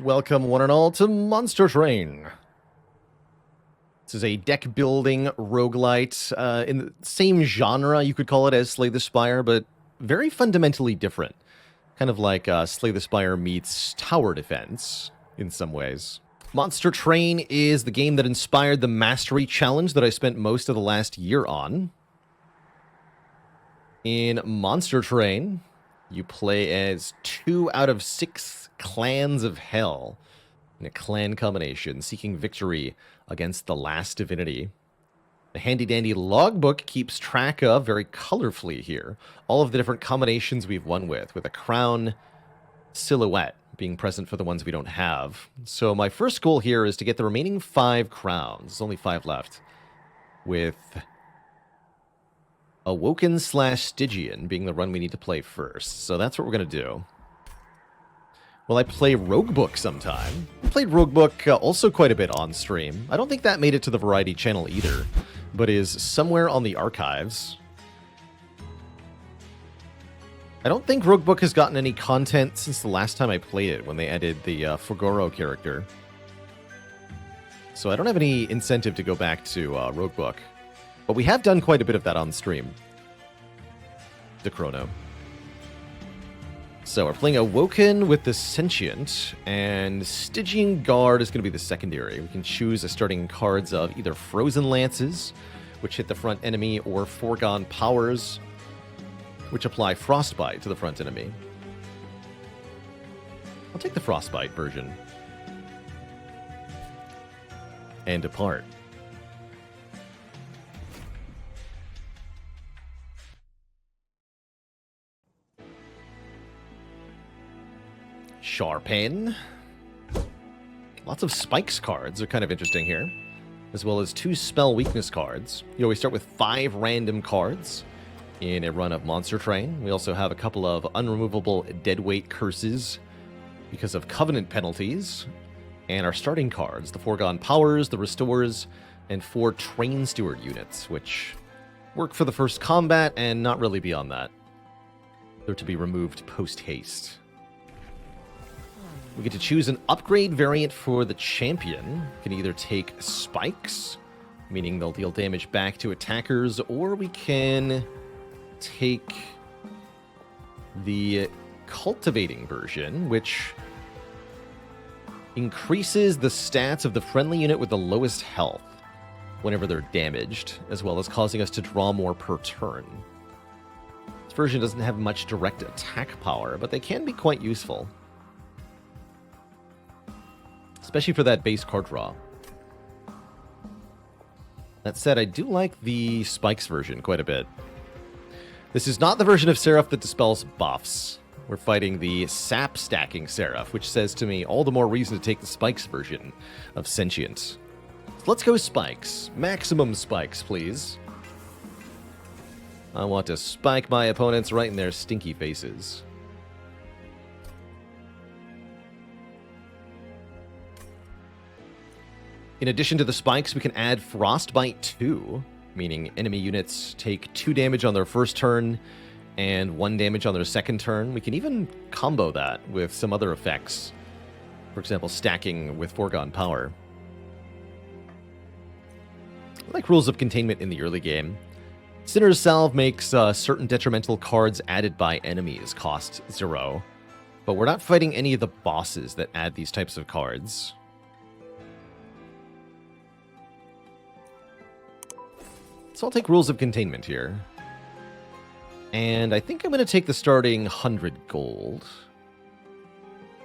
Welcome one and all to Monster Train. This is a deck-building roguelite in the same genre, you could call it, as Slay the Spire, but very fundamentally different. Kind of like Slay the Spire meets Tower Defense in some ways. Monster Train is the game that inspired the Mastery Challenge that I spent most of the last year on. In Monster Train, you play as 2 out of 6 clans of hell in a clan combination, seeking victory against the last divinity. The handy-dandy logbook keeps track of, very colorfully here, all of the different combinations we've won with a crown silhouette being present for the ones we don't have. So my first goal here is to get the remaining 5 crowns. There's only 5 left. With Awoken / Stygian being the run we need to play first. So that's what we're going to do. Will I play Roguebook sometime? I played Roguebook also quite a bit on stream. I don't think that made it to the Variety channel either, but is somewhere on the archives. I don't think Roguebook has gotten any content since the last time I played it, when they added the Fogoro character. So I don't have any incentive to go back to Roguebook. But we have done quite a bit of that on stream. DeChrono. So we're playing Awoken with the Sentient, and Stygian Guard is going to be the secondary. We can choose a starting cards of either Frozen Lances, which hit the front enemy, or Foregone Powers, which apply Frostbite to the front enemy. I'll take the Frostbite version. And depart. Sharpen. Lots of Spikes cards are kind of interesting here, as well as 2 spell weakness cards. You always start with 5 random cards in a run of Monster Train. We also have a couple of unremovable deadweight curses because of covenant penalties, and our starting cards, the Foregone Powers, the Restores, and 4 Train Steward units, which work for the first combat and not really beyond that. They're to be removed post-haste. We get to choose an upgrade variant for the champion. We can either take Spikes, meaning they'll deal damage back to attackers, or we can take the Cultivating version, which increases the stats of the friendly unit with the lowest health whenever they're damaged, as well as causing us to draw more per turn. This version doesn't have much direct attack power, but they can be quite useful. Especially for that base card draw. That said, I do like the Spikes version quite a bit. This is not the version of Seraph that dispels buffs. We're fighting the Sap Stacking Seraph, which says to me all the more reason to take the Spikes version of Sentient. So let's go Spikes. Maximum Spikes, please. I want to spike my opponents right in their stinky faces. In addition to the Spikes, we can add Frostbite 2, meaning enemy units take 2 damage on their first turn and 1 damage on their second turn. We can even combo that with some other effects. For example, stacking with Foregone Power. I like Rules of Containment in the early game. Sinner's Salve makes certain detrimental cards added by enemies cost 0, but we're not fighting any of the bosses that add these types of cards. So I'll take Rules of Containment here. And I think I'm going to take the starting 100 gold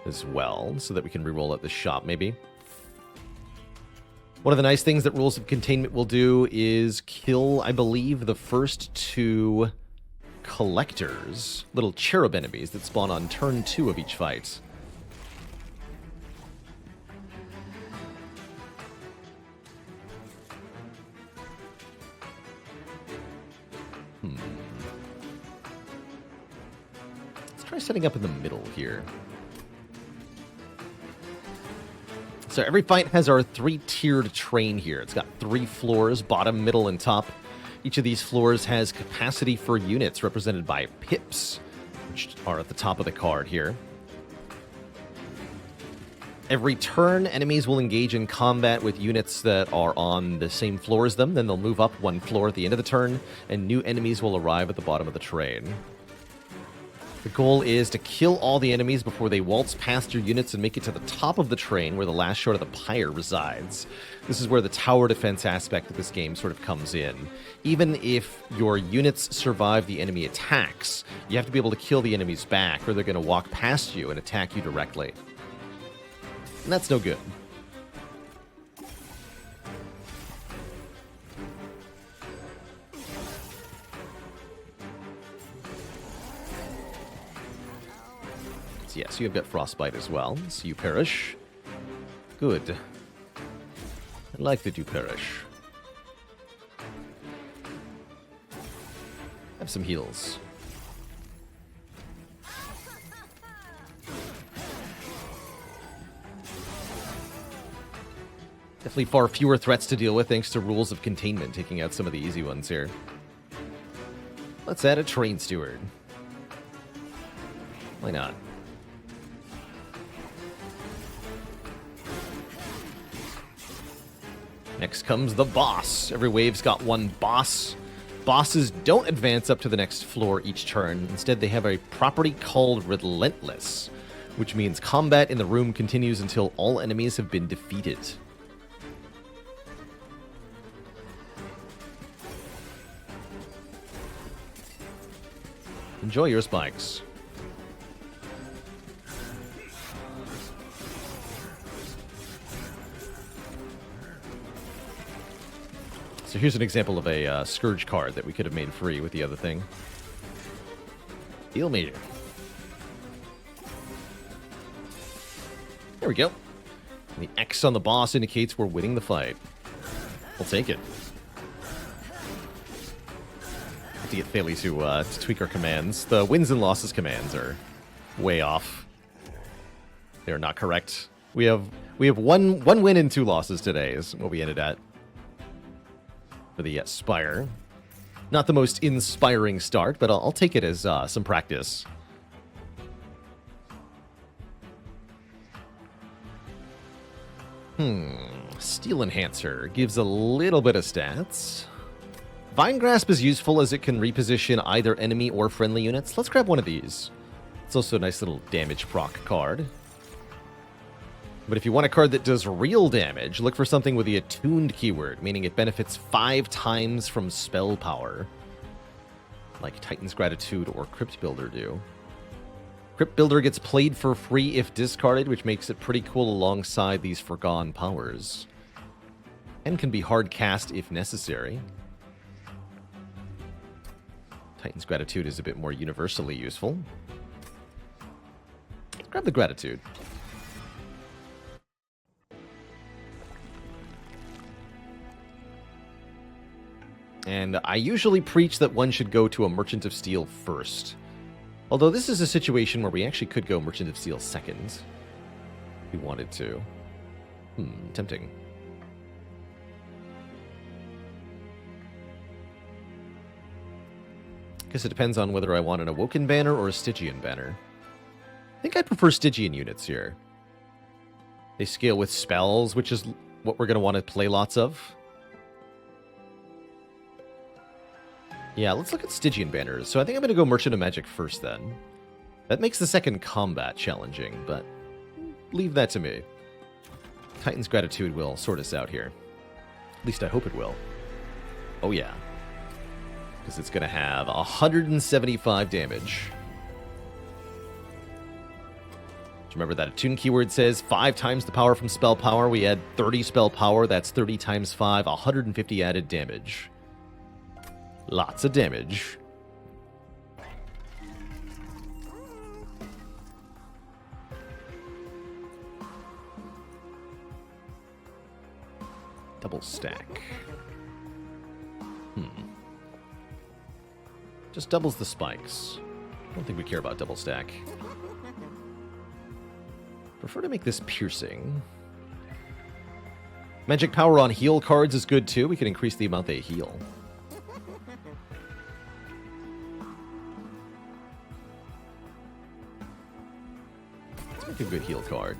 as well, so that we can reroll at the shop, maybe. One of the nice things that Rules of Containment will do is kill, I believe, the first 2 collectors, little cherub enemies that spawn on turn 2 of each fight. Try setting up in the middle here. So every fight has our 3-tiered train here. It's got 3 floors, bottom, middle, and top. Each of these floors has capacity for units represented by pips, which are at the top of the card here. Every turn, enemies will engage in combat with units that are on the same floor as them. Then they'll move up one floor at the end of the turn, and new enemies will arrive at the bottom of the train. The goal is to kill all the enemies before they waltz past your units and make it to the top of the train where the last shard of the pyre resides. This is where the tower defense aspect of this game sort of comes in. Even if your units survive the enemy attacks, you have to be able to kill the enemies back or they're going to walk past you and attack you directly. And that's no good. So yes, you've got frostbite as well, so you perish. Good. I like that you perish. Have some heals. Definitely far fewer threats to deal with thanks to rules of containment, taking out some of the easy ones here. Let's add a train steward. Why not? Next comes the boss. Every wave's got one boss. Bosses don't advance up to the next floor each turn. Instead, they have a property called Relentless, which means combat in the room continues until all enemies have been defeated. Enjoy your spikes. So here's an example of a Scourge card that we could have made free with the other thing. Heal meter. There we go. And the X on the boss indicates we're winning the fight. We'll take it. Have to get Thalie to tweak our commands. The wins and losses commands are way off. They're not correct. We have one win and 2 losses today is what we ended at. For the Spire. Not the most inspiring start, but I'll take it as some practice. Steel Enhancer gives a little bit of stats. Vine Grasp is useful as it can reposition either enemy or friendly units. Let's grab one of these. It's also a nice little damage proc card. But if you want a card that does real damage, look for something with the attuned keyword, meaning it benefits 5 times from spell power. Like Titan's Gratitude or Crypt Builder do. Crypt Builder gets played for free if discarded, which makes it pretty cool alongside these forgone powers. And can be hard cast if necessary. Titan's Gratitude is a bit more universally useful. Let's grab the Gratitude. And I usually preach that one should go to a Merchant of Steel first. Although this is a situation where we actually could go Merchant of Steel second. If we wanted to. Tempting. Guess it depends on whether I want an Awoken banner or a Stygian banner. I think I prefer Stygian units here. They scale with spells, which is what we're going to want to play lots of. Yeah, let's look at Stygian banners. So I think I'm going to go Merchant of Magic first then. That makes the second combat challenging, but leave that to me. Titan's Gratitude will sort us out here. At least I hope it will. Oh yeah. Because it's going to have 175 damage. Do you remember that attune keyword says 5 times the power from spell power? We add 30 spell power. That's 30 times 5, 150 added damage. Lots of damage. Double stack. Just doubles the spikes. I don't think we care about double stack. Prefer to make this piercing. Magic power on heal cards is good too. We can increase the amount they heal. Let's make a good heal card.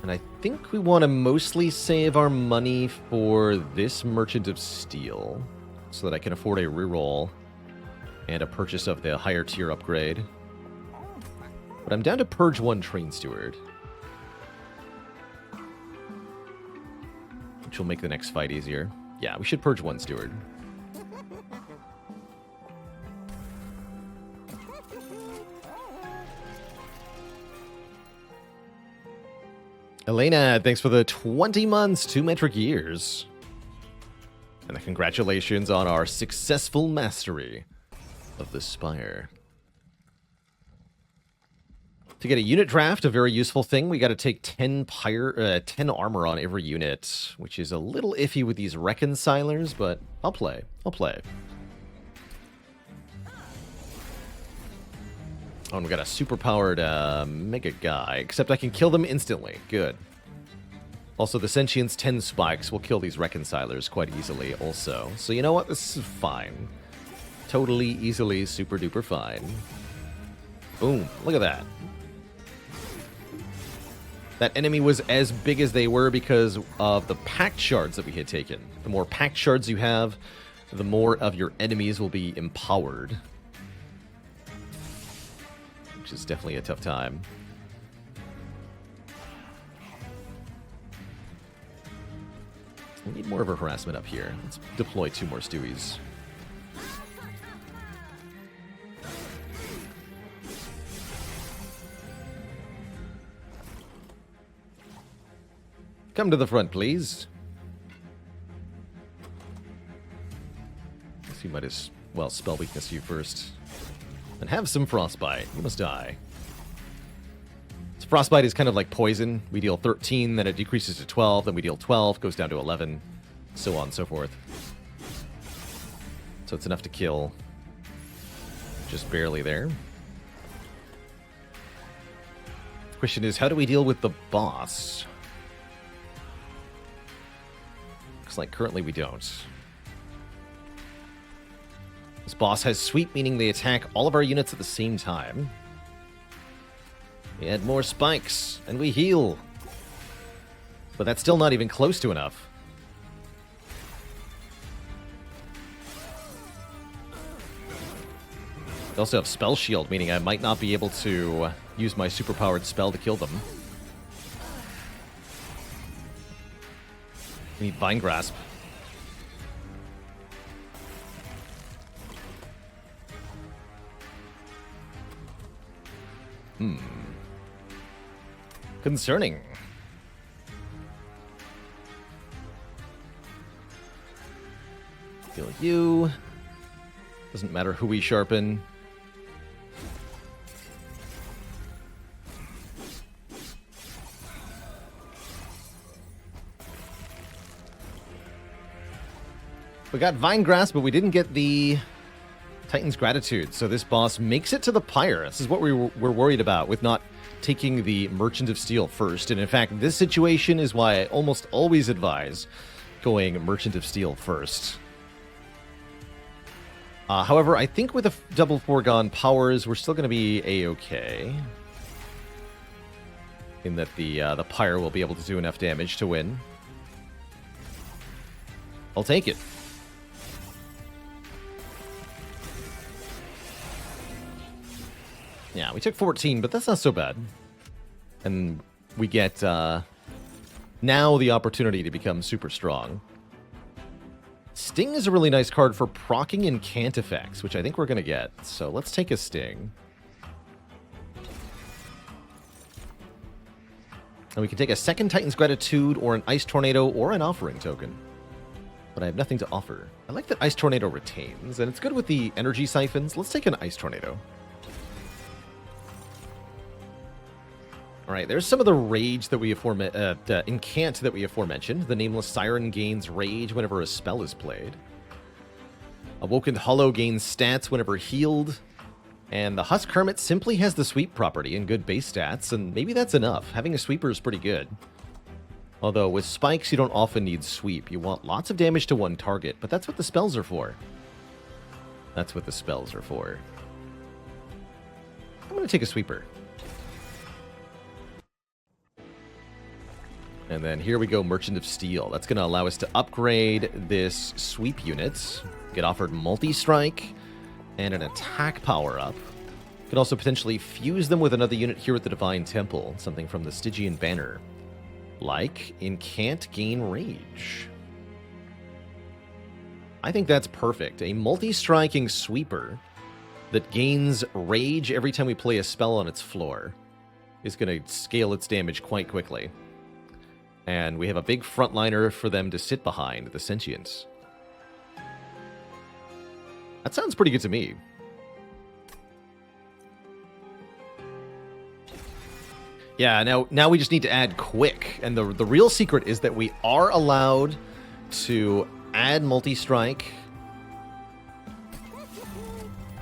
And I think we want to mostly save our money for this Merchant of Steel, so that I can afford a reroll and a purchase of the higher tier upgrade. But I'm down to purge one Train Steward, which will make the next fight easier. Yeah, we should purge one Steward. Elena, thanks for the 20 months, 2 metric years. And congratulations on our successful mastery of the Spire. To get a unit draft, a very useful thing, we got to take 10 armor on every unit, which is a little iffy with these reconcilers, but I'll play. I'll play. Oh, and we got a super-powered Mega Guy, except I can kill them instantly. Good. Also, the Sentience 10 spikes will kill these reconcilers quite easily also. So you know what? This is fine. Totally, easily, super-duper fine. Boom. Look at that. That enemy was as big as they were because of the pact shards that we had taken. The more pact shards you have, the more of your enemies will be empowered. Which is definitely a tough time. We need more of a harassment up here. Let's deploy 2 more Stewies. Come to the front, please. Guess you might as well spell weakness you first. And have some frostbite. You must die. So frostbite is kind of like poison. We deal 13, then it decreases to 12, then we deal 12, goes down to 11, so on and so forth. So it's enough to kill. Just barely there. Question is, how do we deal with the boss? Looks like currently we don't. This boss has sweep, meaning they attack all of our units at the same time. We add more spikes, and we heal. But that's still not even close to enough. We also have Spell Shield, meaning I might not be able to use my superpowered spell to kill them. We need Vine Grasp. Concerning. Kill you. Doesn't matter who we sharpen. We got Vine Grasp, but we didn't get the Titan's Gratitude, so this boss makes it to the Pyre. This is what we're worried about with not taking the Merchant of Steel first. And in fact, this situation is why I almost always advise going Merchant of Steel first. However, I think with the double foregone powers, we're still going to be A-okay. In that the Pyre will be able to do enough damage to win. I'll take it. Yeah, we took 14, but that's not so bad. And we get, now the opportunity to become super strong. Sting is a really nice card for proccing incant effects, which I think we're going to get. So let's take a Sting. And we can take a second Titan's Gratitude, or an Ice Tornado, or an Offering Token. But I have nothing to offer. I like that Ice Tornado retains, and it's good with the energy siphons. Let's take an Ice Tornado. Alright, there's some of the rage that we incant that we aforementioned. The Nameless Siren gains rage whenever a spell is played. Awoken Hollow gains stats whenever healed. And the Husk Hermit simply has the sweep property and good base stats, and maybe that's enough. Having a sweeper is pretty good. Although with spikes you don't often need sweep. You want lots of damage to one target, but that's what the spells are for. That's what the spells are for. I'm going to take a sweeper. And then here we go, Merchant of Steel. That's going to allow us to upgrade this sweep unit. Get offered multi-strike and an attack power-up. Could also potentially fuse them with another unit here at the Divine Temple. Something from the Stygian Banner. Like Incant Gain Rage. I think that's perfect. A multi-striking sweeper that gains rage every time we play a spell on its floor is going to scale its damage quite quickly. And we have a big frontliner for them to sit behind, the Sentients. That sounds pretty good to me. Yeah, now we just need to add quick. And the real secret is that we are allowed to add multi-strike,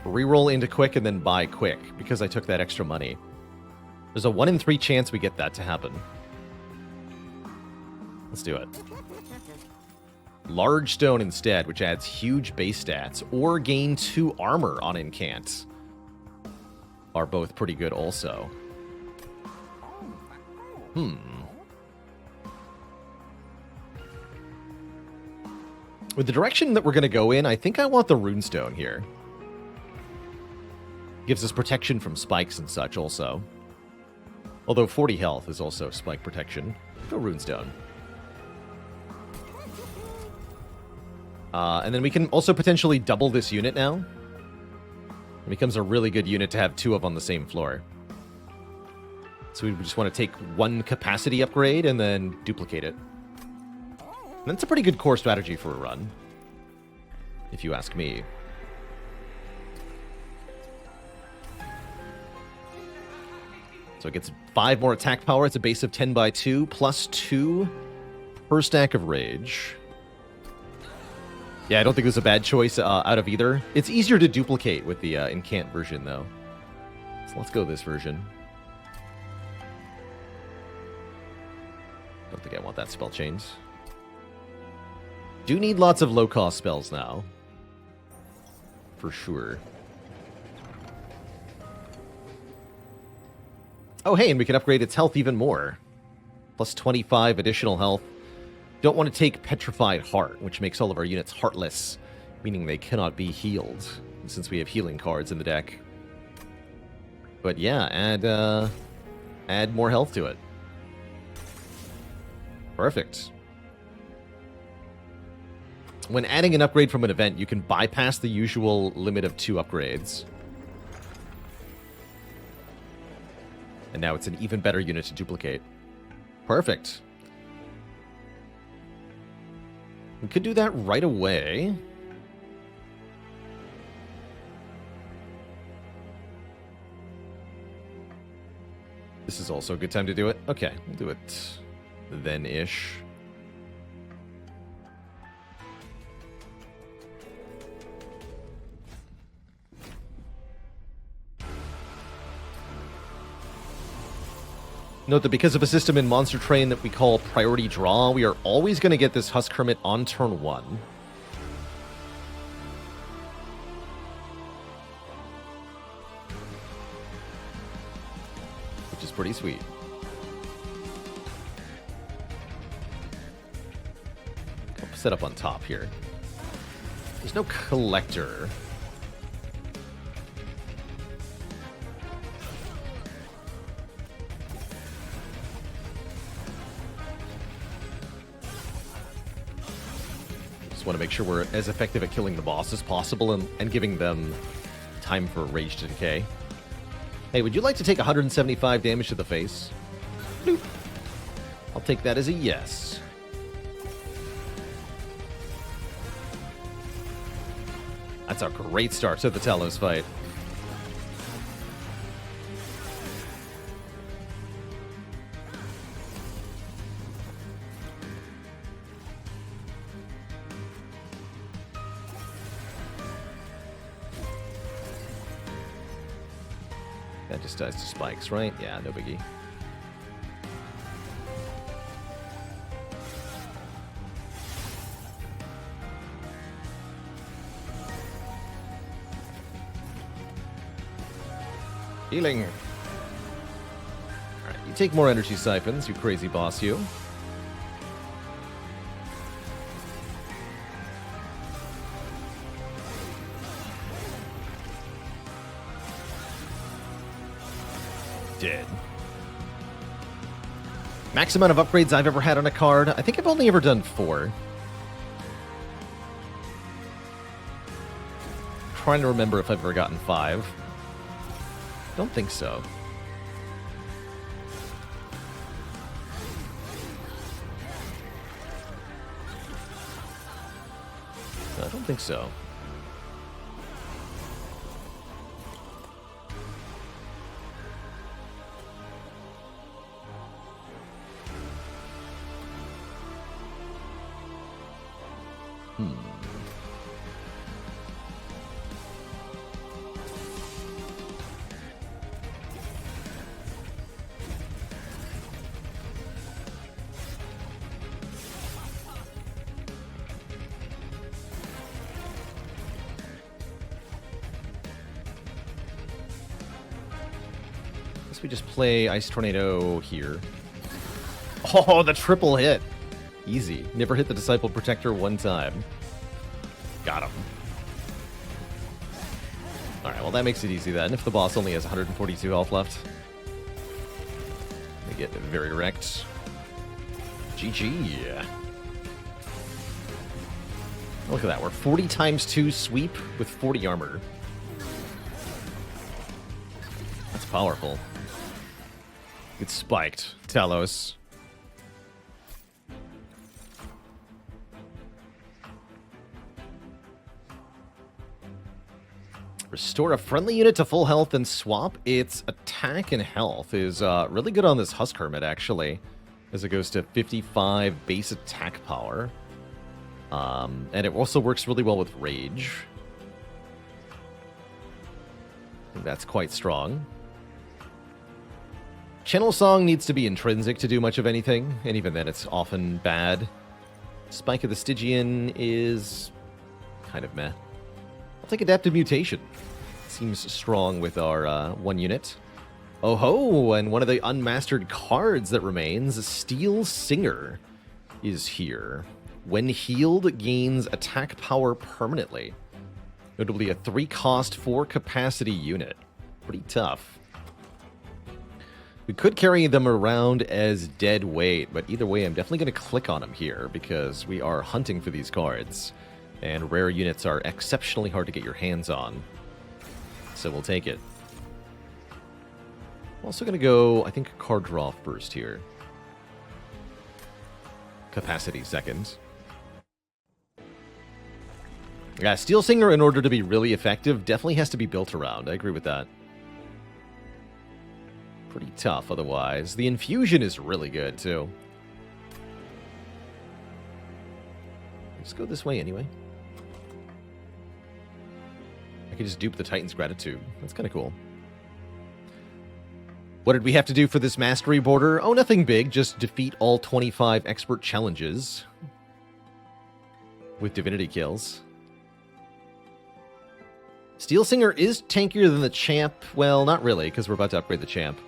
reroll into quick, and then buy quick, because I took that extra money. There's a 1 in 3 chance we get that to happen. Let's do it. Large Stone instead, which adds huge base stats, or gain 2 armor on Incant, are both pretty good also. With the direction that we're going to go in, I think I want the Runestone here. Gives us protection from spikes and such also. Although 40 health is also spike protection. Go Runestone. And then we can also potentially double this unit now. It becomes a really good unit to have 2 of on the same floor. So we just want to take 1 capacity upgrade and then duplicate it. And that's a pretty good core strategy for a run, if you ask me. So it gets 5 more attack power. It's a base of 10 by 2, plus 2 per stack of rage. Yeah, I don't think it was a bad choice out of either. It's easier to duplicate with the Incant version, though. So let's go this version. Don't think I want that spell change. Do need lots of low-cost spells now. For sure. Oh, hey, and we can upgrade its health even more. Plus 25 additional health. Don't want to take Petrified Heart, which makes all of our units heartless, meaning they cannot be healed, since we have healing cards in the deck. But yeah, add more health to it. Perfect. When adding an upgrade from an event, you can bypass the usual limit of 2 upgrades. And now it's an even better unit to duplicate. Perfect. We could do that right away. This is also a good time to do it. Okay, we'll do it then-ish. Note that because of a system in Monster Train that we call Priority Draw, we are always going to get this Husk Hermit on turn 1. Which is pretty sweet. I'll set up on top here. There's no collector. Just want to make sure we're as effective at killing the boss as possible and giving them time for rage to decay. Hey, would you like to take 175 damage to the face? Bloop. I'll take that as a yes. That's a great start to the Talos fight. That just dies to spikes, right? Yeah, no biggie. Healing. Alright, you take more energy siphons, you crazy boss, you. Max amount of upgrades I've ever had on a card. I think I've only ever done 4. Trying to remember if I've ever gotten 5. Don't think so. No, I don't think so. We just play Ice Tornado here. Oh, the triple hit. Easy. Never hit the Disciple Protector one time. Got him. Alright, well that makes it easy then. If the boss only has 142 health left. They get very wrecked. GG. Look at that. We're 40 times 2 sweep with 40 armor. That's powerful. It's spiked. Talos. Restore a friendly unit to full health and swap. Its attack and health is really good on this Husk Hermit, actually, as it goes to 55 base attack power. And it also works really well with Rage. I think that's quite strong. Channel Song needs to be intrinsic to do much of anything, and even then it's often bad. Spike of the Stygian is kind of meh. I'll take Adaptive Mutation. Seems strong with our 1 unit. Oh ho, and one of the unmastered cards that remains, Steel Singer, is here. When healed, gains attack power permanently. Notably a 3-cost, 4-capacity unit. Pretty tough. We could carry them around as dead weight, but either way, I'm definitely going to click on them here because we are hunting for these cards, and rare units are exceptionally hard to get your hands on. So we'll take it. I'm also going to go, I think, card draw first here. Capacity second. Yeah, Steel Singer, in order to be really effective, definitely has to be built around. I agree with that. Pretty tough otherwise. The infusion is really good, too. Let's go this way anyway. I can just dupe the Titan's Gratitude. That's kind of cool. What did we have to do for this mastery border? Oh, nothing big. Just defeat all 25 expert challenges with divinity kills. Steel Singer is tankier than the champ. Well, not really, because we're about to upgrade the champ.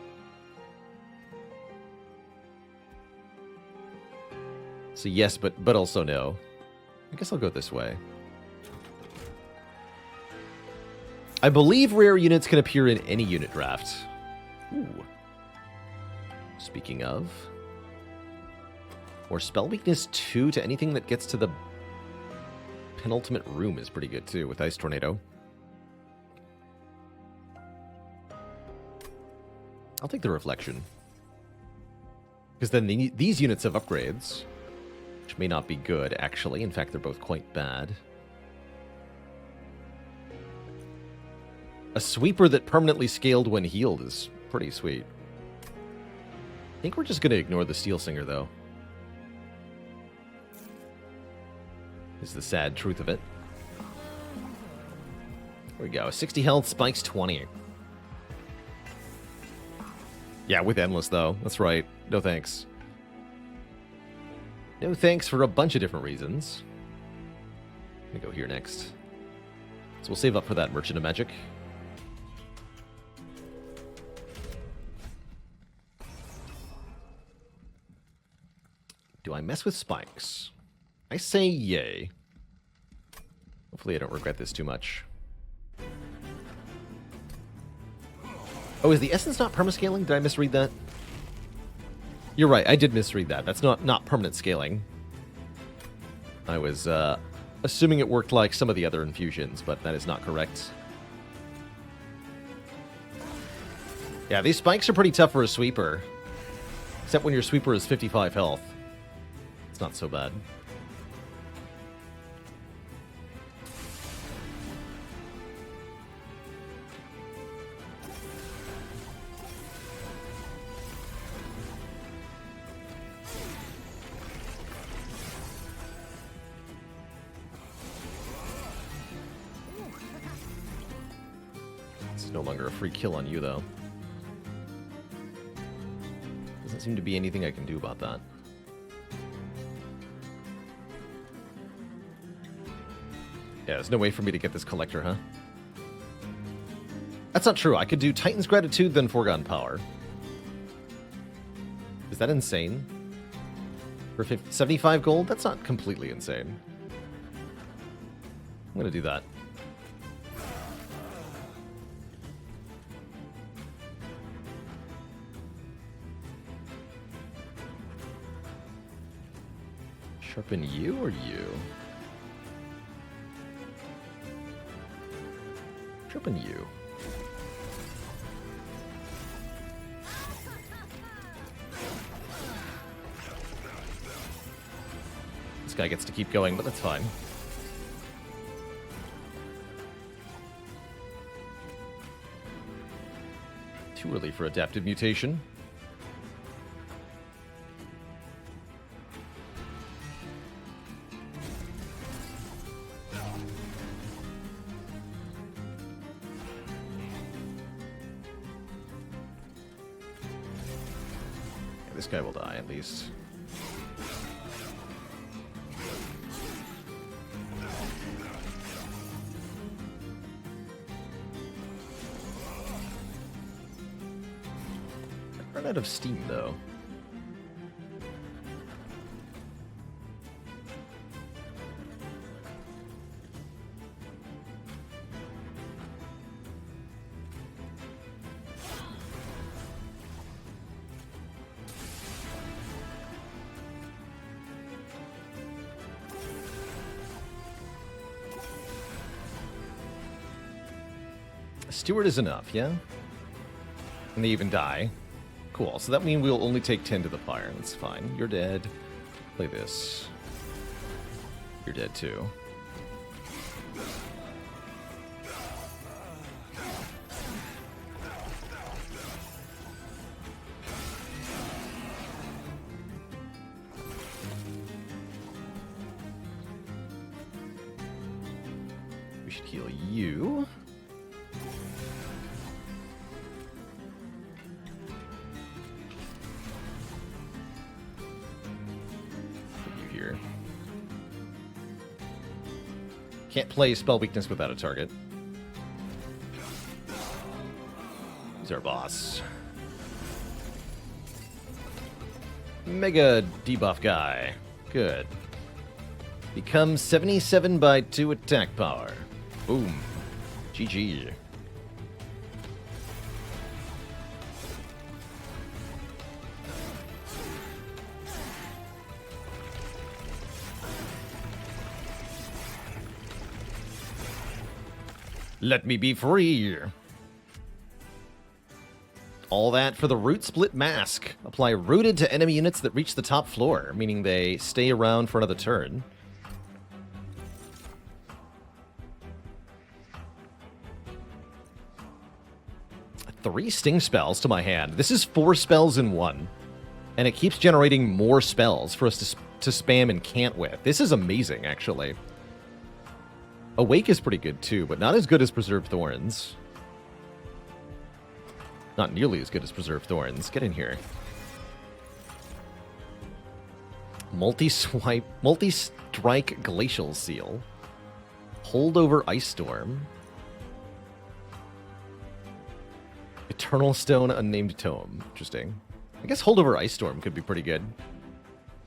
So yes, but also no. I guess I'll go this way. I believe rare units can appear in any unit draft. Ooh. Speaking of. Or spell weakness 2 to anything that gets to the penultimate room is pretty good too with Ice Tornado. I'll take the Reflection. Because then these units have upgrades. Which may not be good, actually. In fact, they're both quite bad. A sweeper that permanently scaled when healed is pretty sweet. I think we're just going to ignore the Steel Singer, though. Is the sad truth of it. There we go. 60 health, spikes 20. Yeah, with Endless, though. That's right. No thanks. No thanks for a bunch of different reasons. I'm gonna go here next. So we'll save up for that Merchant of Magic. Do I mess with spikes? I say yay. Hopefully I don't regret this too much. Oh, is the essence not permascaling? Did I misread that? You're right, I did misread that. That's not permanent scaling. I was assuming it worked like some of the other infusions, but that is not correct. Yeah, these spikes are pretty tough for a sweeper. Except when your sweeper is 55 health. It's not so bad. It's no longer a free kill on you, though. Doesn't seem to be anything I can do about that. Yeah, there's no way for me to get this collector, huh? That's not true. I could do Titan's Gratitude, then Foregone Power. Is that insane? For 75 gold? That's not completely insane. I'm gonna do that. Sharpen you or you? Sharpen you. This guy gets to keep going, but that's fine. Too early for adaptive mutation. This guy will die, at least. I run out of steam, though. Steward is enough, yeah? And they even die. Cool, so that means we'll only take 10 to the fire. That's fine. You're dead. Play this. You're dead too. We should heal you. Can't play spell weakness without a target. He's our boss. Mega debuff guy. Good. Becomes 77 by 2 attack power. Boom. GG. Let me be free. All that for the Root Split Mask. Apply rooted to enemy units that reach the top floor, meaning they stay around for another turn. Three sting spells to my hand. This is 4 spells in one. And it keeps generating more spells for us to spam and can't with. This is amazing, actually. Awake is pretty good too, but not as good as Preserved Thorns. Not nearly as good as Preserved Thorns. Get in here. Multi-strike Glacial Seal. Holdover Ice Storm. Eternal Stone Unnamed Tome. Interesting. I guess Holdover Ice Storm could be pretty good.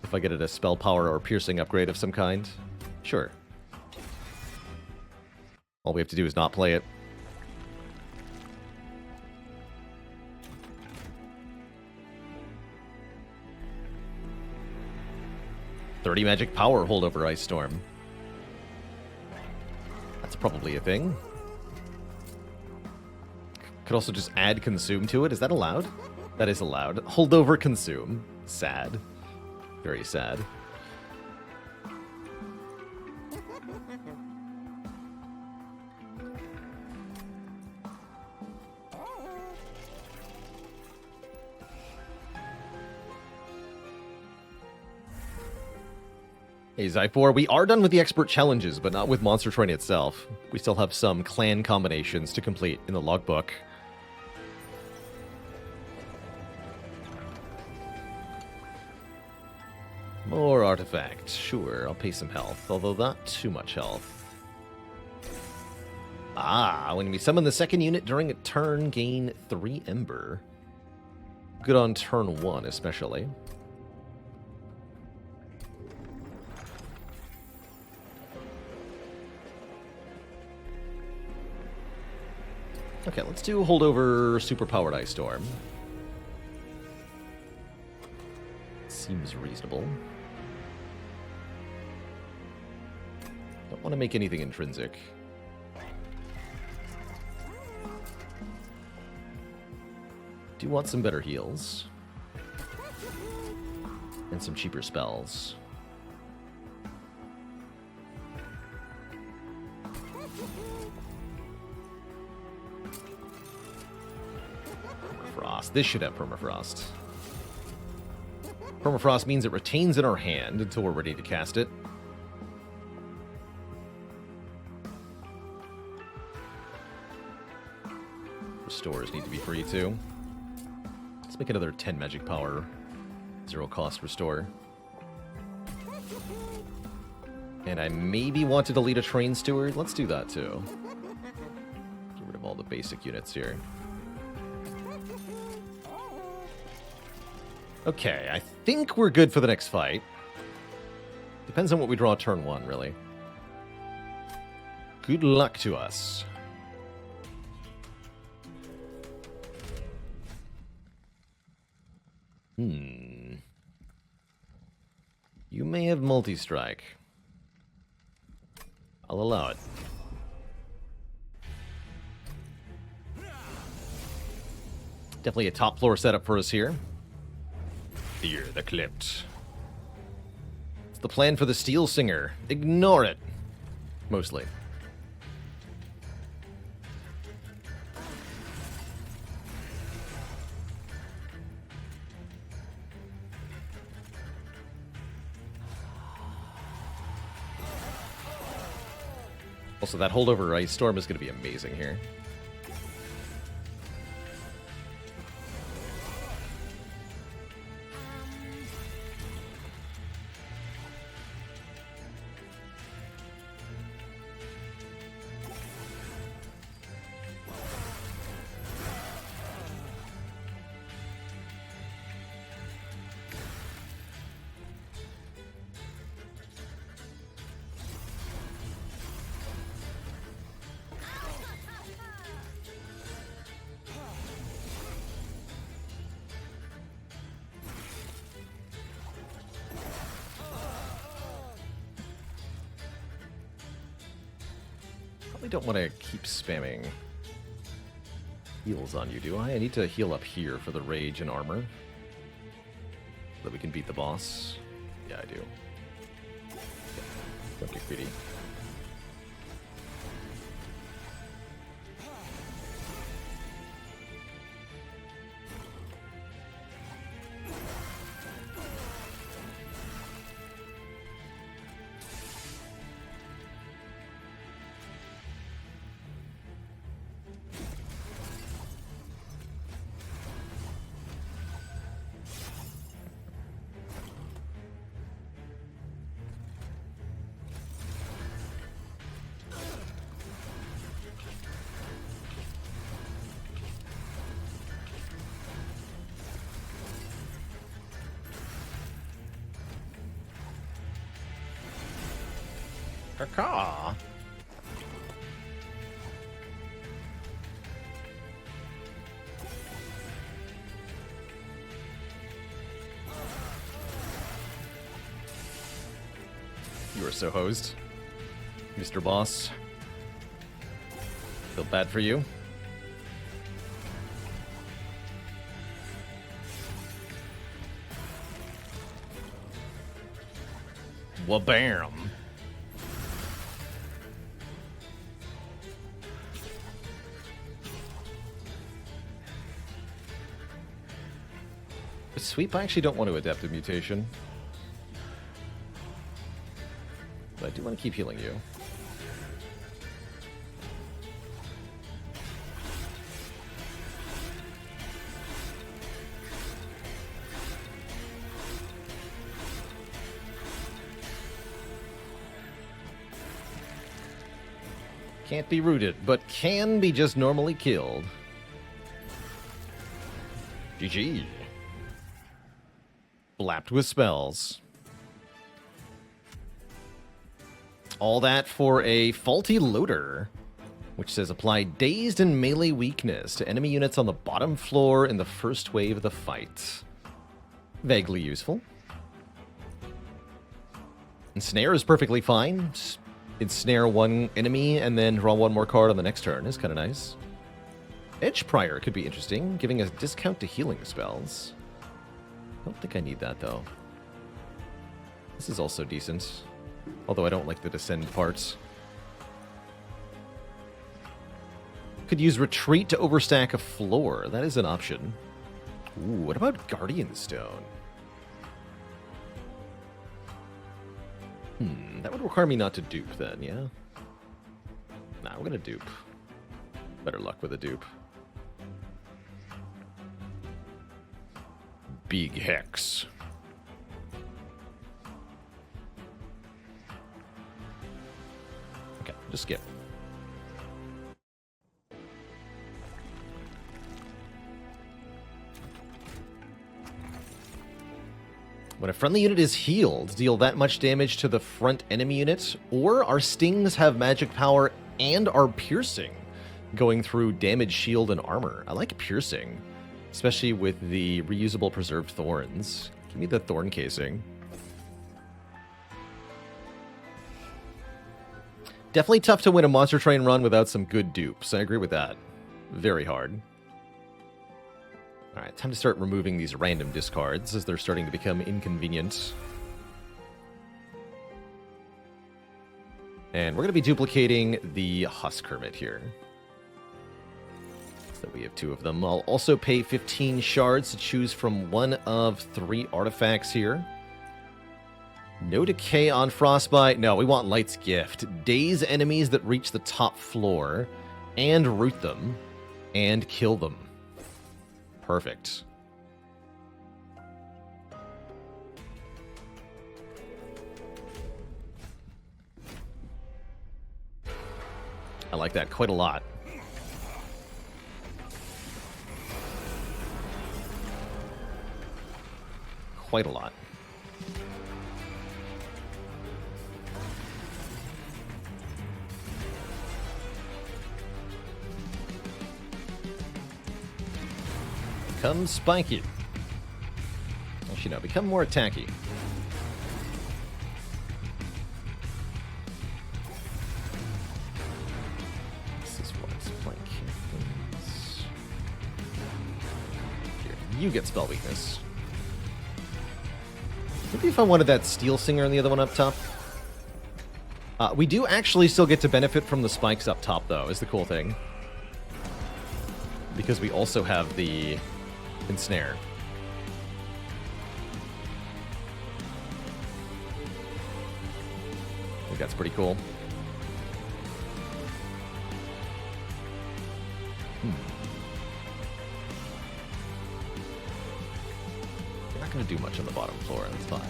If I get it a spell power or piercing upgrade of some kind. Sure. All we have to do is not play it. 30 magic power holdover Ice Storm. That's probably a thing. Could also just add Consume to it. Is that allowed? That is allowed. Holdover Consume. Sad. Very sad. Hey, Zyphor, we are done with the expert challenges, but not with Monster Train itself. We still have some clan combinations to complete in the logbook. More artifacts. Sure, I'll pay some health, although not too much health. Ah, when we summon the second unit during a turn, gain 3 Ember. Good on turn 1, especially. Okay, let's do holdover superpowered Ice Storm. Seems reasonable. Don't want to make anything intrinsic. Do want some better heals. And some cheaper spells. Permafrost. This should have Permafrost. Permafrost means it retains in our hand until we're ready to cast it. Restores need to be free too. Let's make another 10 magic power. 0 cost restore. And I maybe want to delete a train steward. Let's do that too. Get rid of all the basic units here. Okay, I think we're good for the next fight. Depends on what we draw turn 1, really. Good luck to us. You may have multi-strike. I'll allow it. Definitely a top floor setup for us here. Fear the Clipped. It's the plan for the Steel Singer. Ignore it. Mostly. Also, that holdover Ice Storm is going to be amazing here. I don't want to keep spamming heals on you, do I? I need to heal up here for the rage and armor. So that we can beat the boss. Yeah, I do. Yeah. Don't get greedy. Caw. You are so hosed, Mr. Boss. Feel bad for you. Wabam! Sweep, I actually don't want to Adaptive Mutation. But I do want to keep healing you. Can't be rooted, but can be just normally killed. GG. Blapped with spells. All that for a faulty loader, which says apply dazed and melee weakness to enemy units on the bottom floor in the first wave of the fight. Vaguely useful. Ensnare is perfectly fine. Just ensnare one enemy and then draw one more card on the next turn is kind of nice. Edge Prior could be interesting, giving a discount to healing spells. I don't think I need that, though. This is also decent. Although I don't like the descend parts. Could use Retreat to overstack a floor. That is an option. Ooh, what about Guardian Stone? That would require me not to dupe then, yeah? Nah, we're gonna dupe. Better luck with a dupe. Big Hex. Okay, just skip. When a friendly unit is healed, deal that much damage to the front enemy unit, or our stings have magic power and are piercing, going through damage, shield, and armor. I like piercing, especially with the reusable preserved thorns. Give me the thorn casing. Definitely tough to win a Monster Train run without some good dupes. I agree with that. Very hard. Alright, time to start removing these random discards as they're starting to become inconvenient. And we're going to be duplicating the Husk Hermit here. So we have 2 of them. I'll also pay 15 shards to choose from one of 3 artifacts here. No decay on Frostbite. No, we want Light's Gift. Daze enemies that reach the top floor and root them and kill them. Perfect. I like that quite a lot. Quite a lot. Become spiky. Actually, no, become more attacky. This is what spike happens. Here, you get spell weakness. Maybe if I wanted that Steel Singer and the other one up top. We do actually still get to benefit from the spikes up top, though, is the cool thing. Because we also have the Ensnare. I think that's pretty cool. We're not going to do much on the bottom floor, that's fine.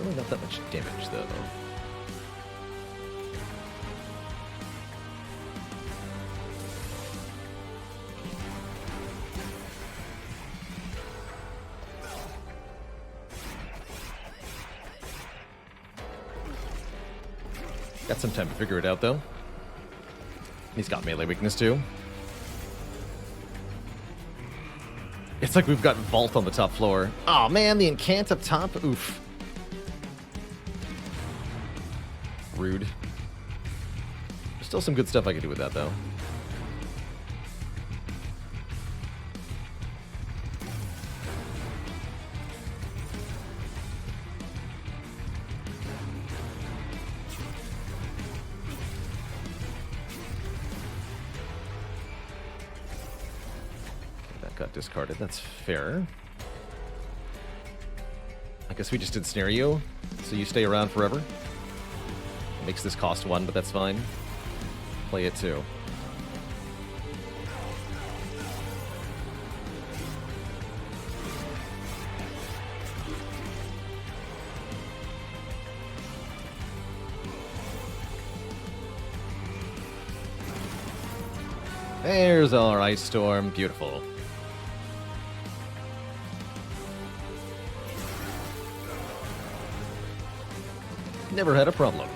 Really not that much damage, though. Got some time to figure it out, though. He's got melee weakness, too. It's like we've got Vault on the top floor. Oh man, the Incant up top? Oof. Rude. There's still some good stuff I could do with that, though. Got discarded. That's fair. I guess we just did snare you, so you stay around forever. It makes this cost 1, but that's fine. Play it too. There's our Ice Storm. Beautiful. Never had a problem.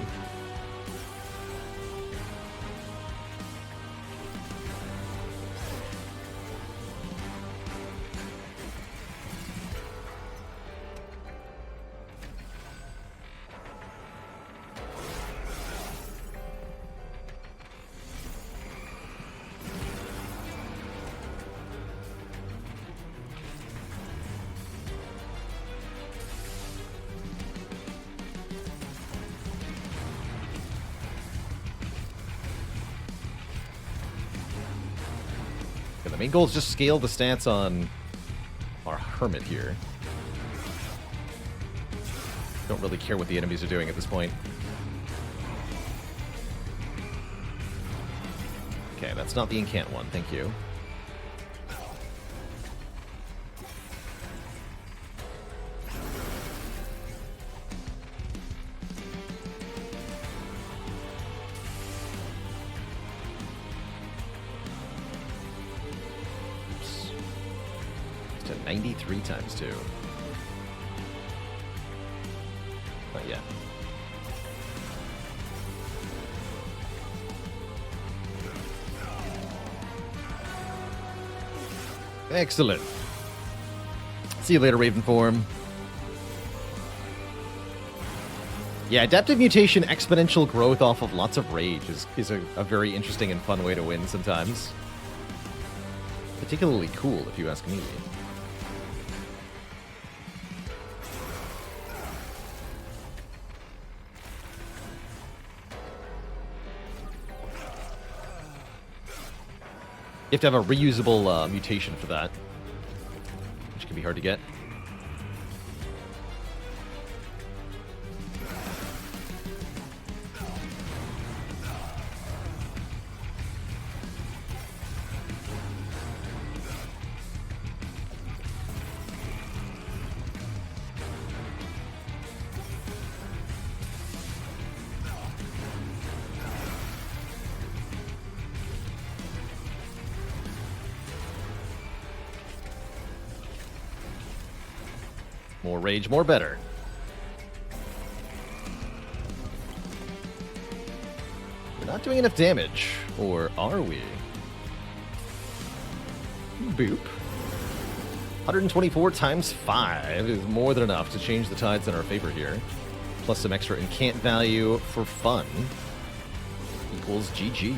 The main goal is just scale the stats on our Hermit here. Don't really care what the enemies are doing at this point. Okay, that's not the Incant one, thank you. Oops. It's to 93 times 2. Not yet. Excellent. See you later, Raven form. Yeah, adaptive mutation, exponential growth off of lots of rage is a very interesting and fun way to win sometimes. Particularly cool, if you ask me. You have to have a reusable mutation for that, which can be hard to get. More rage, more better. We're not doing enough damage, or are we? Boop. 124 times 5 is more than enough to change the tides in our favor here. Plus some extra incant value for fun equals GG.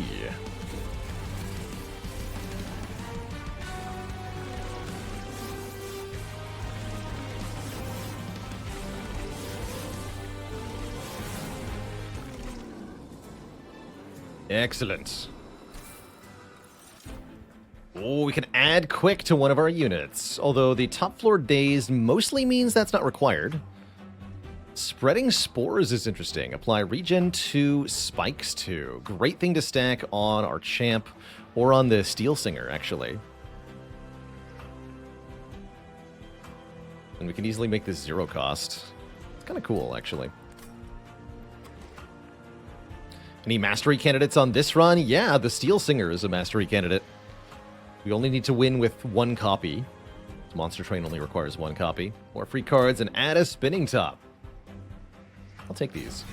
Excellent. Oh, we can add quick to one of our units, although the top floor dazed mostly means that's not required. Spreading spores is interesting. Apply regen to spikes to. Great thing to stack on our champ or on the Steel Singer, actually. And we can easily make this 0 cost. It's kind of cool, actually. Any mastery candidates on this run? Yeah, the Steel Singer is a mastery candidate. We only need to win with 1 copy. Monster Train only requires 1 copy. More free cards and add a spinning top. I'll take these.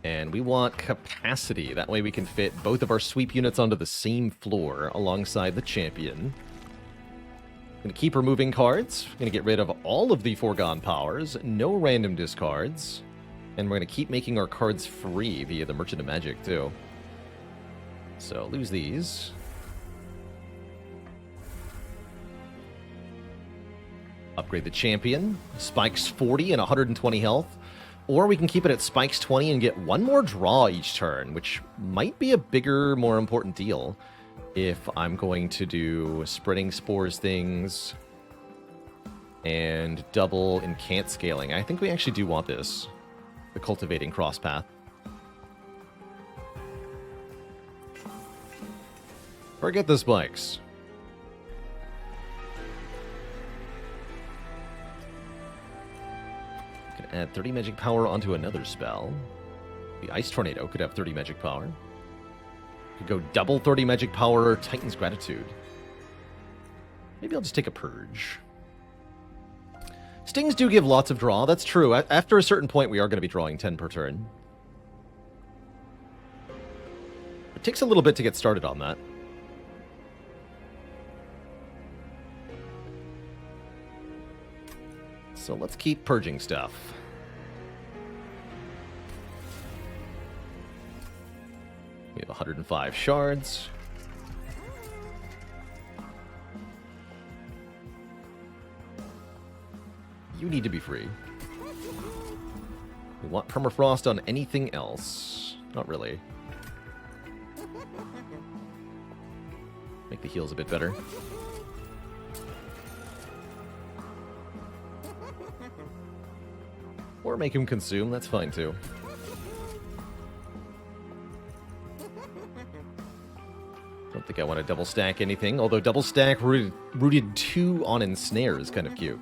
And we want capacity. That way we can fit both of our sweep units onto the same floor alongside the champion. Gonna keep removing cards. Gonna get rid of all of the foregone powers. No random discards. And we're gonna keep making our cards free via the Merchant of Magic, too. So, lose these. Upgrade the champion. Spikes 40 and 120 health. Or we can keep it at spikes 20 and get one more draw each turn, which might be a bigger, more important deal if I'm going to do spreading spores things and double incant scaling. I think we actually do want this. The cultivating cross path. Forget the spikes. Add 30 magic power onto another spell. The Ice Tornado could have 30 magic power. Could go double 30 magic power, Titan's Gratitude. Maybe I'll just take a Purge. Stings do give lots of draw, that's true. After a certain point, we are going to be drawing 10 per turn. It takes a little bit to get started on that. So let's keep purging stuff. We have 105 shards. You need to be free. We want permafrost on anything else. Not really. Make the heals a bit better. Or make him consume, that's fine too. Don't think I want to double stack anything, although double stack rooted 2 on ensnare is kind of cute.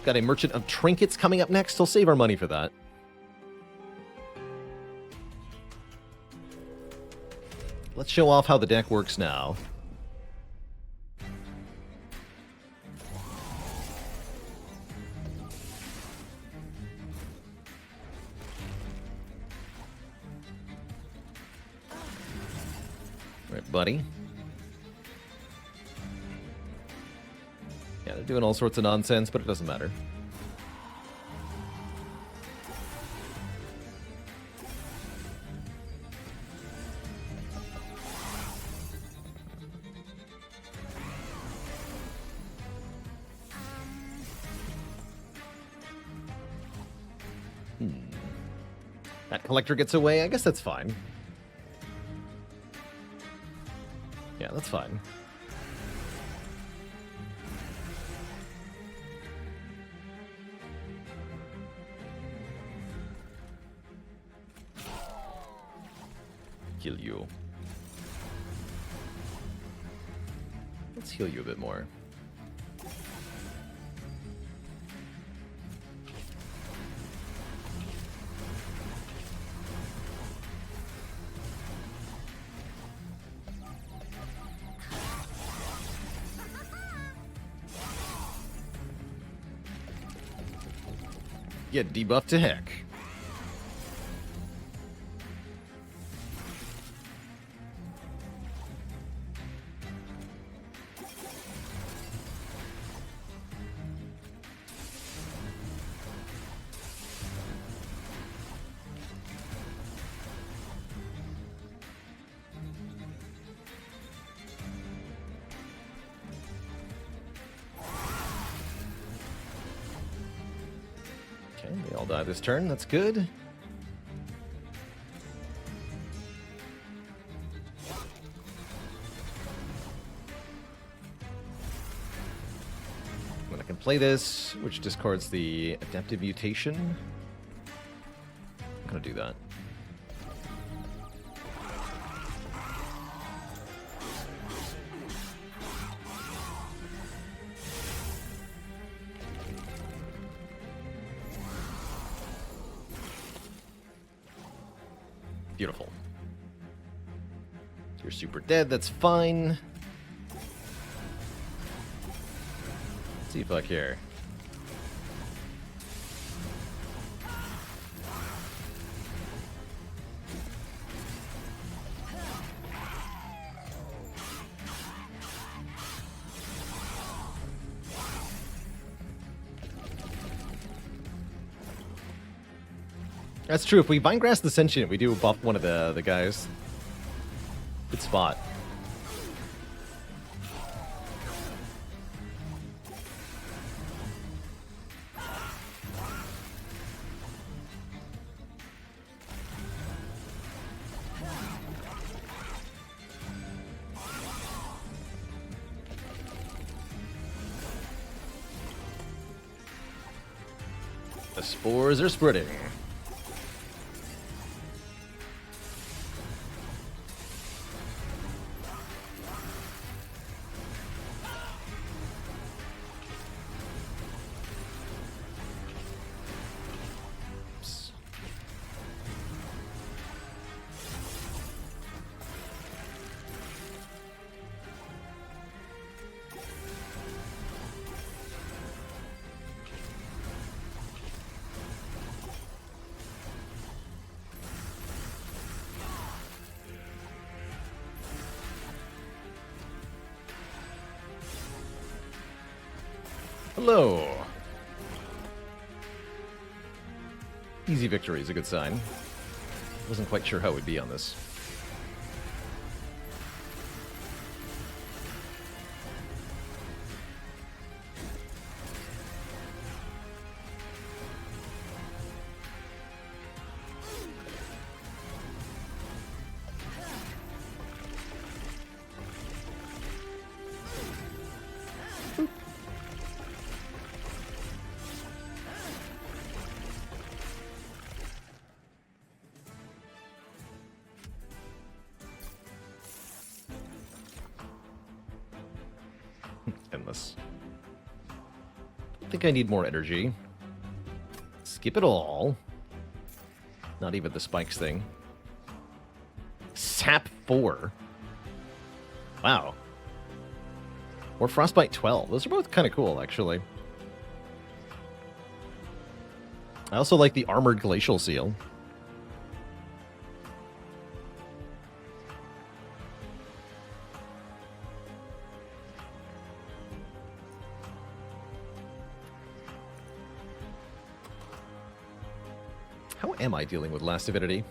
Got a Merchant of Trinkets coming up next, we'll save our money for that. Let's show off how the deck works now. Right, buddy. Yeah, they're doing all sorts of nonsense, but it doesn't matter. That collector gets away. I guess that's fine. Yeah, that's fine. Kill you. Let's heal you a bit more. Get debuffed to heck. They all die this turn. That's good. When I can play this, which discards the Adaptive Mutation, I'm going to do that. Beautiful. You're super dead, that's fine. Let's see if I care. That's true. If we Vinegrass the Sentient, we do buff one of the guys. Good spot. The spores are spreading. Hello. Easy victory is a good sign. Wasn't quite sure how it would be on this. Endless. I think I need more energy. Skip it all. Not even the spikes thing. Sap 4. Wow. Or Frostbite 12. Those are both kind of cool, actually. I also like the Armored Glacial Seal. How am I dealing with Last Divinity?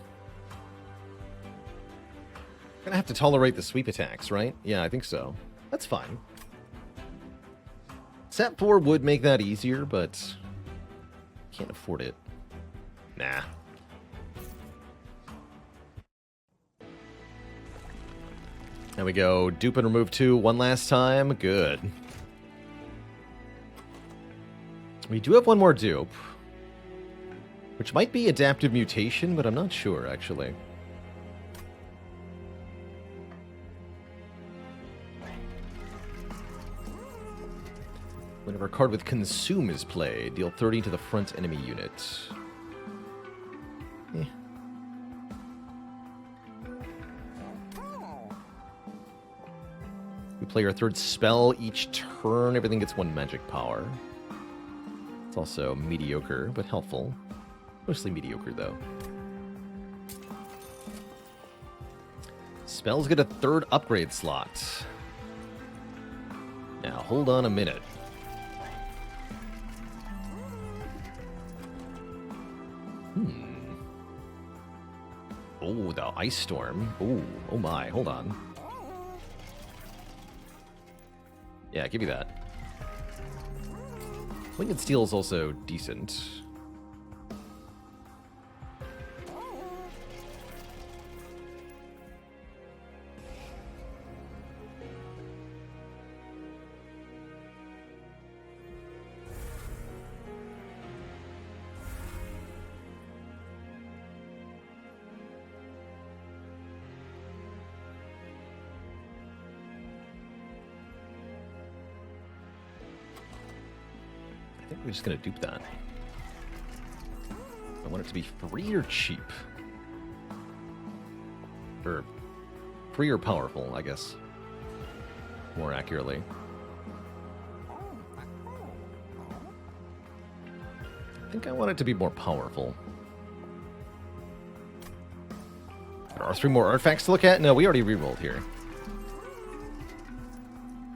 Gonna have to tolerate the sweep attacks, right? Yeah, I think so. That's fine. Sap 4 would make that easier, but can't afford it. Nah. There we go. Dupe and remove 2 one last time. Good. We do have one more dupe, which might be Adaptive Mutation, but I'm not sure, actually. Whenever a card with Consume is played, deal 30 to the front enemy unit. Eh. We play our third spell each turn. Everything gets 1 magic power. It's also mediocre, but helpful. Mostly mediocre, though. Spells get a 3rd upgrade slot. Now, hold on a minute. Oh, the Ice Storm. Oh my, hold on. Yeah, give me that. Winged Steel is also decent. I think we're just going to dupe that. I want it to be free or cheap. Or free or powerful, I guess. More accurately. I think I want it to be more powerful. There are 3 more artifacts to look at? No, we already rerolled here.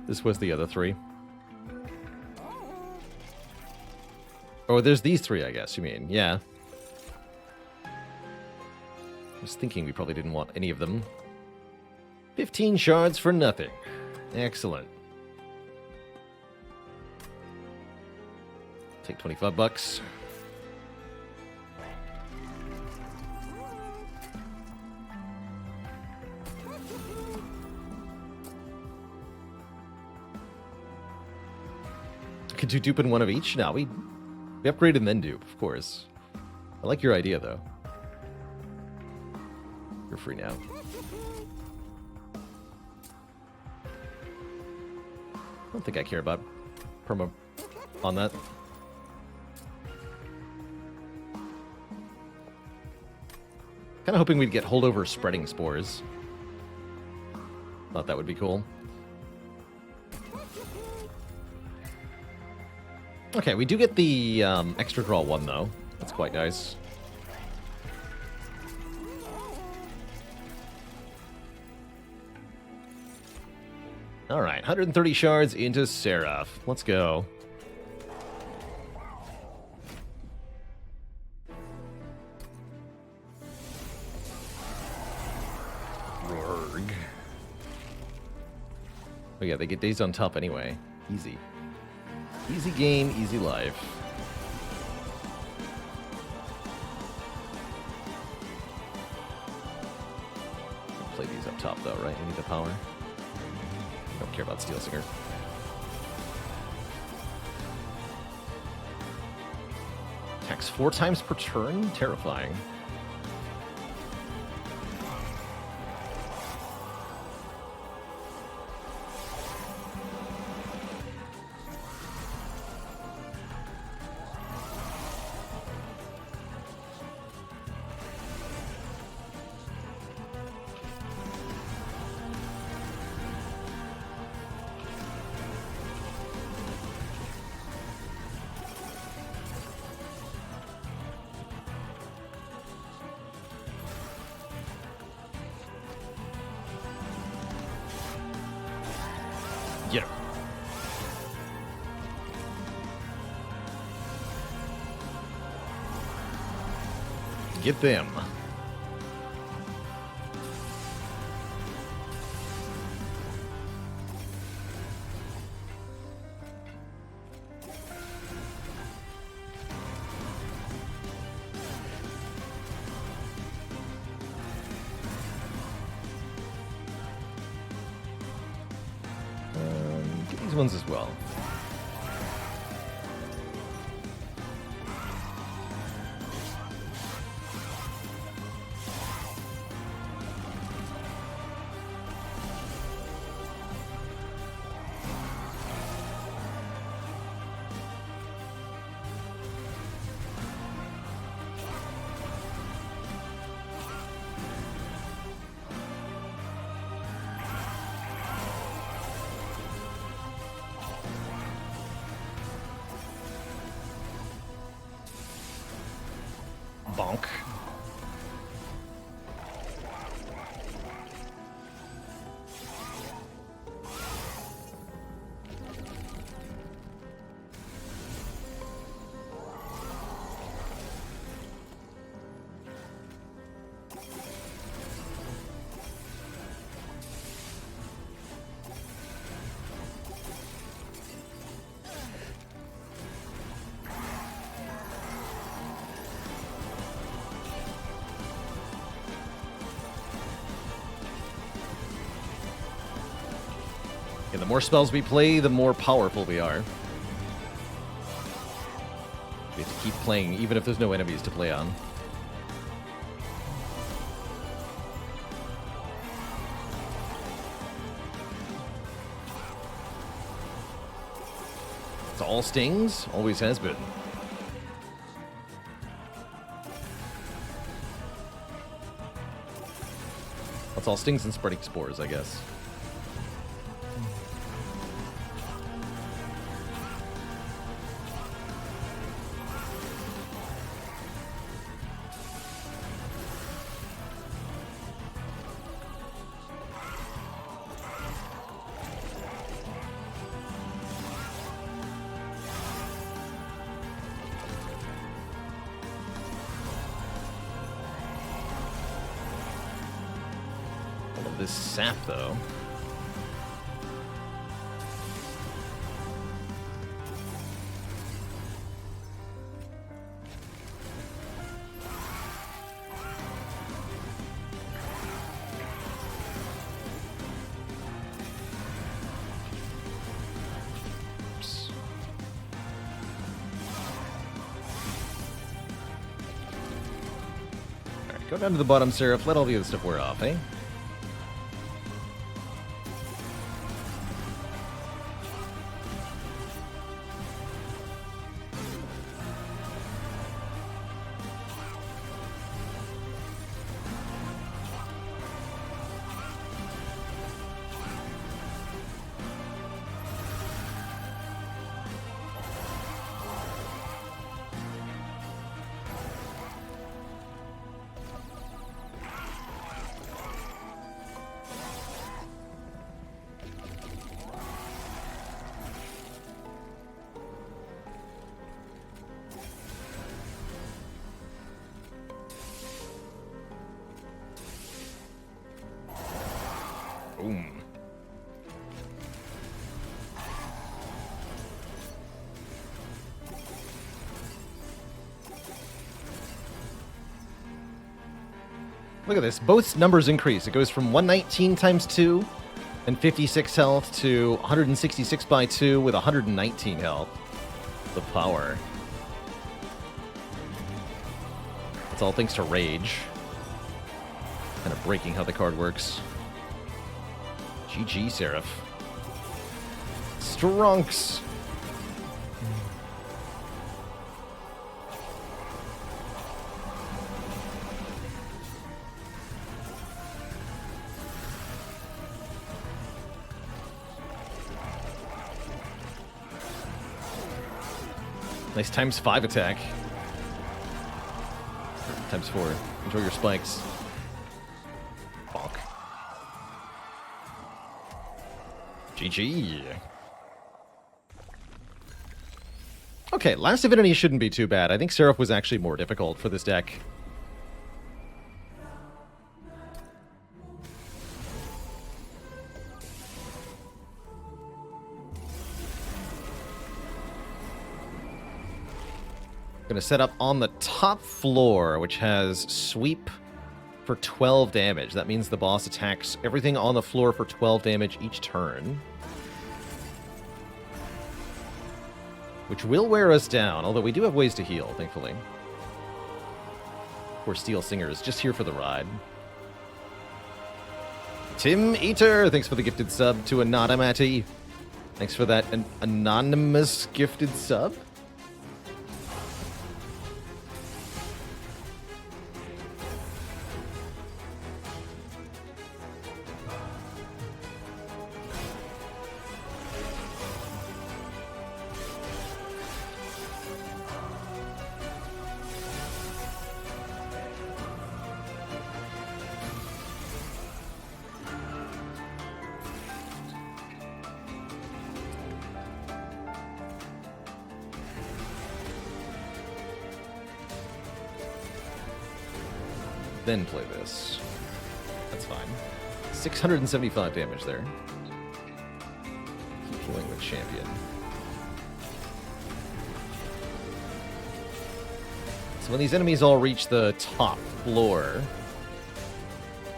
This was the other 3. Oh, there's these 3, I guess, you mean. Yeah. I was thinking we probably didn't want any of them. 15 shards for nothing. Excellent. Take 25 bucks. Could do dupe in one of each? No, we upgrade and then dupe, of course. I like your idea, though. You're free now. I don't think I care about perma on that. Kind of hoping we'd get holdover spreading spores. Thought that would be cool. Okay, we do get the extra draw 1, though. That's quite nice. All right, 130 shards into Seraph. Let's go. Rorg. Oh yeah, they get days on top anyway. Easy. Easy game, easy life. Play these up top though, right? We need the power. Don't care about Steel Singer. Attacks 4 times per turn? Terrifying. Get him. Get them. Get these ones as well. Bonk. And the more spells we play, the more powerful we are. We have to keep playing, even if there's no enemies to play on. It's all stings, always has been. That's all stings and spreading spores, I guess. this sap, though. Go down to the bottom, Seraph. Let all the other stuff wear off, eh? Boom. Look at this. Both numbers increase. It goes from 119 times 2 and 56 health to 166 by 2 with 119 health. The power. It's all thanks to Rage. Kind of breaking how the card works. GG, Seraph. Strunks. Nice ×5 attack. ×4. Enjoy your spikes. Bonk. GG. Okay, last Divinity shouldn't be too bad. I think Seraph was actually more difficult for this deck. Gonna set up on the top floor, which has sweep for 12 damage. That means the boss attacks everything on the floor for 12 damage each turn. Which will wear us down, although we do have ways to heal, thankfully. Poor Steel Singer is just here for the ride. Tim Eater, thanks for the gifted sub to Anonymati. Thanks for that anonymous gifted sub. Then play this. That's fine. 675 damage there. Keep pulling with champion. So when these enemies all reach the top floor,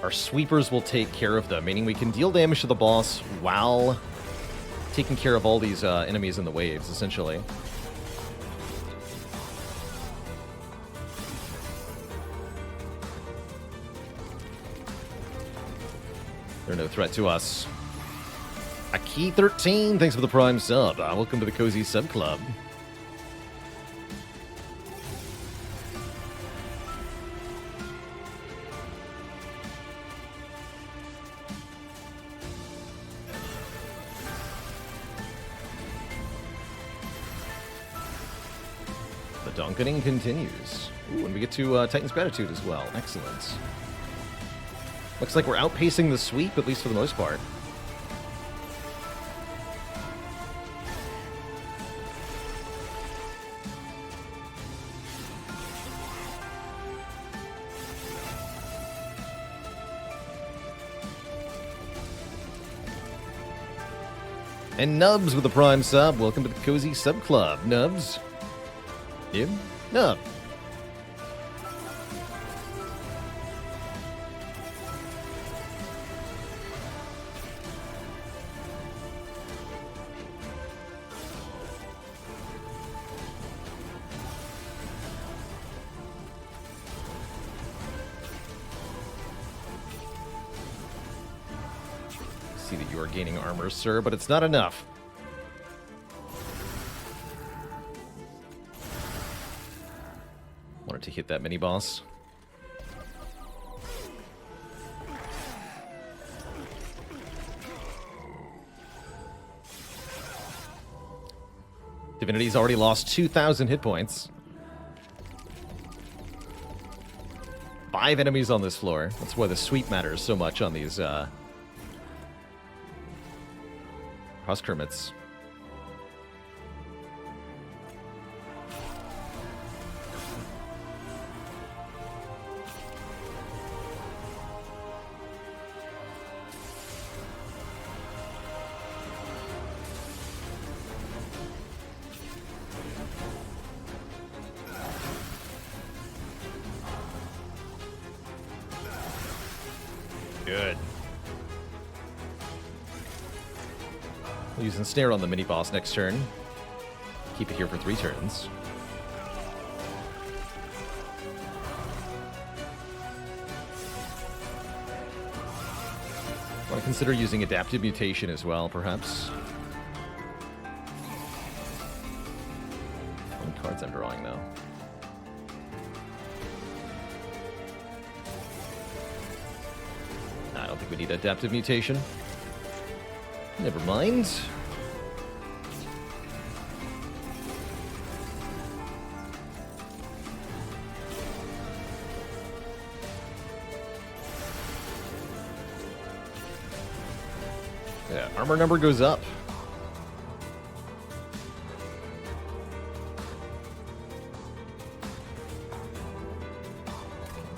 our sweepers will take care of them, meaning we can deal damage to the boss while taking care of all these enemies in the waves, essentially. They're no threat to us. Aki13, thanks for the Prime sub. Welcome to the Cozy Sub Club. The donketing continues. Ooh, and we get to Titan's Gratitude as well. Excellent. Looks like we're outpacing the sweep, at least for the most part. And Nubs with the Prime sub. Welcome to the Cozy Sub Club. Nubs. Nib? Nub. See that you are gaining armor, sir, but it's not enough. Wanted to hit that mini-boss. Divinity's already lost 2,000 hit points. 5 enemies on this floor. That's why the sweep matters so much on these, Cross Kermits. Good. We'll use Ensnare on the mini-boss next turn. Keep it here for 3 turns. Want to consider using Adaptive Mutation as well, perhaps. How many cards I'm drawing, though? I don't think we need Adaptive Mutation. Never mind. Yeah, armor number goes up.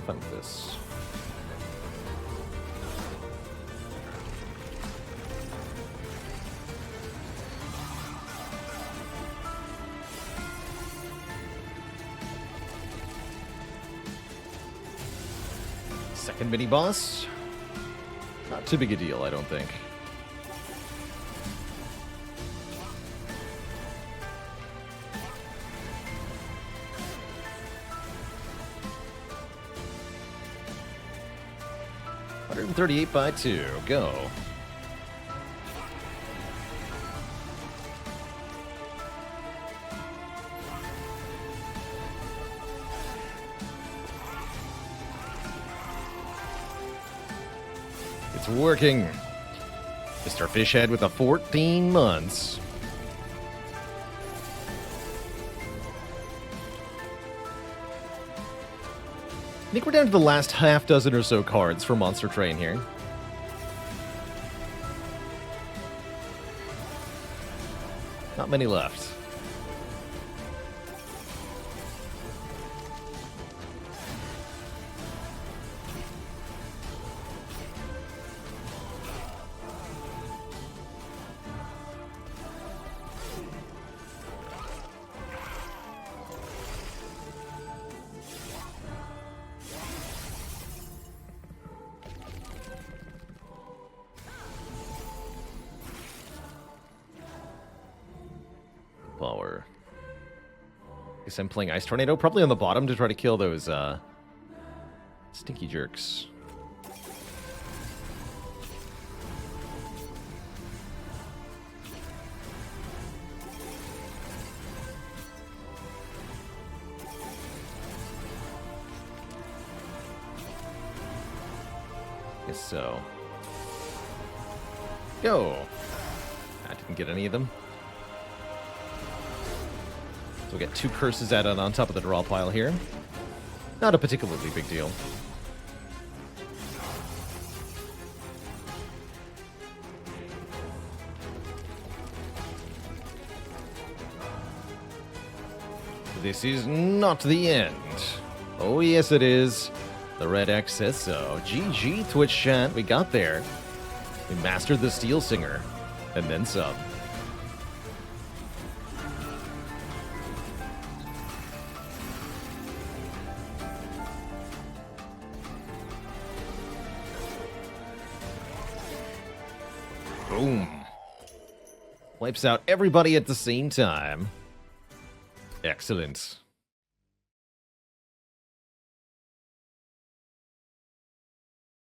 Fun with this. Second mini-boss. Not too big a deal, I don't think. $138 by 2. Go. It's working. Mr. Fishhead with a 14 months. I think we're down to the last half dozen or so cards for Monster Train here. Not many left. Power. Guess I'm playing Ice Tornado, probably on the bottom to try to kill those stinky jerks. Guess so. Go! I didn't get any of them. So we'll get 2 curses added on top of the draw pile here. Not a particularly big deal. This is not the end. Oh yes it is. The red X says so. GG Twitch chat, we got there. We mastered the Steel Singer. And then some. Boom. Wipes out everybody at the same time. Excellent.